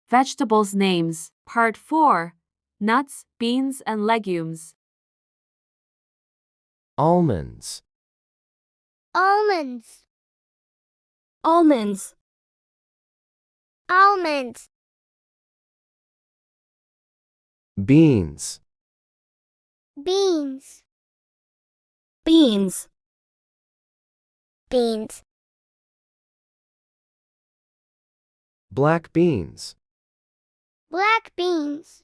Vegetables names. Part 4. Nuts, beans, and legumes. Almonds. Almonds. Almonds. Almonds. Beans. Beans. Beans. Beans. Black beans. Black beans.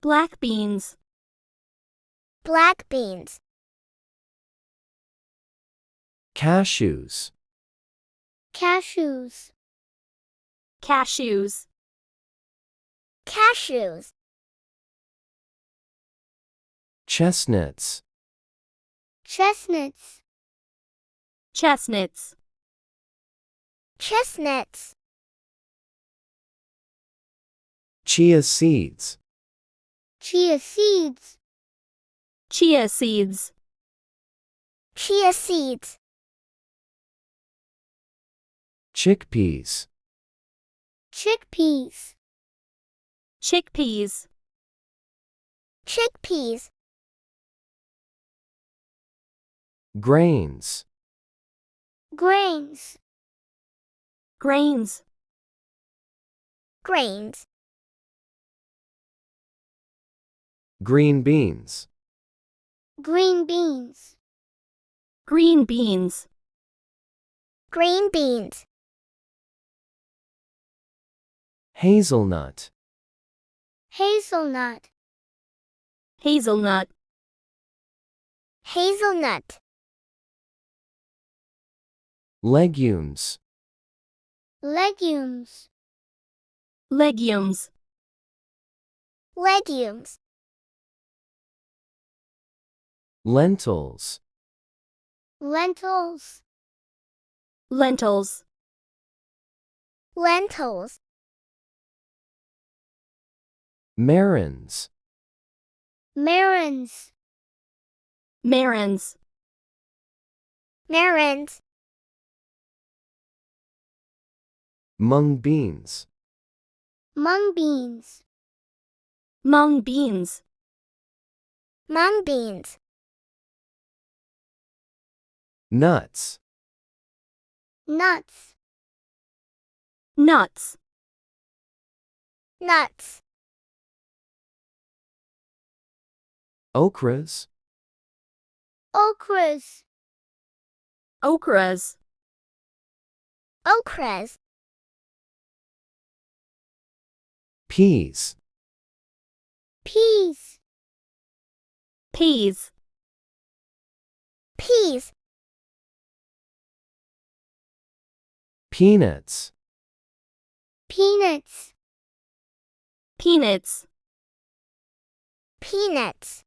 Black beans. Black beans. Cashews. Cashews. Cashews. Cashews. Chestnuts. Chestnuts. Chestnuts. Chestnuts. Chia seeds. Chia seeds. Chia seeds. Chia seeds. Chickpeas. Chickpeas. Chickpeas. Chickpeas. Grains. Grains. Grains. Grains. Green beans. Green beans. Green beans. Green beans. Hazelnut. Hazelnut. Hazelnut. Hazelnut. Legumes. Legumes. Legumes. Legumes. Lentils. Lentils. Lentils. Lentils. Marrons. Marrons. Marrons. Marrons. Mung beans. Mung beans. Mung beans. Mung beans. Nuts. Nuts. Nuts. Nuts. Okras. Okras. Okras. Okras. Peas. Peas. Peas. Peas. Peanuts. Peanuts. Peanuts. Peanuts.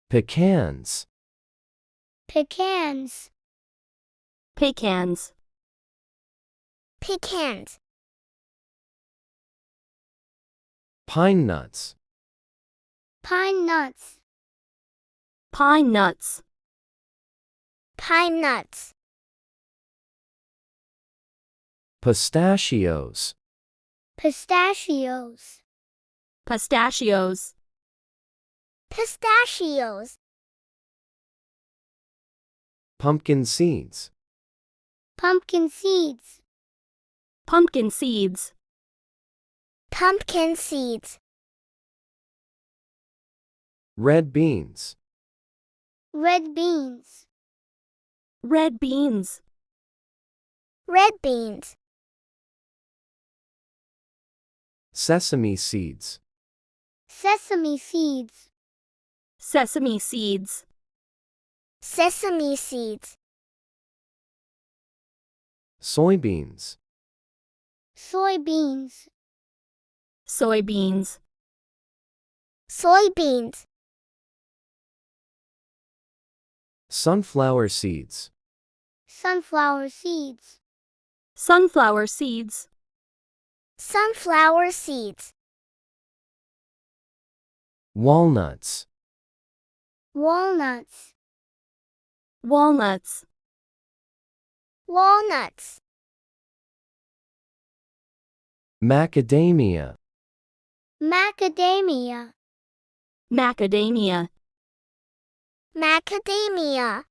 Pecans. Pecans. Pecans. Pecans. Pine nuts. Pine nuts. Pine nuts. Pine nuts. Pistachios. Pistachios. Pistachios. Pistachios. Pumpkin seeds. Pumpkin seeds. Pumpkin seeds. Pumpkin seeds. Red beans. Red beans. Red beans. Red beans. Sesame seeds. Sesame seeds. Sesame seeds. Sesame seeds. Soybeans. Soybeans. Soybeans. Soybeans. Sunflower seeds. Sunflower seeds. Sunflower seeds. Sunflower seeds. Walnuts. Walnuts. Walnuts. Walnuts. macadamia, macadamia, macadamia, macadamia.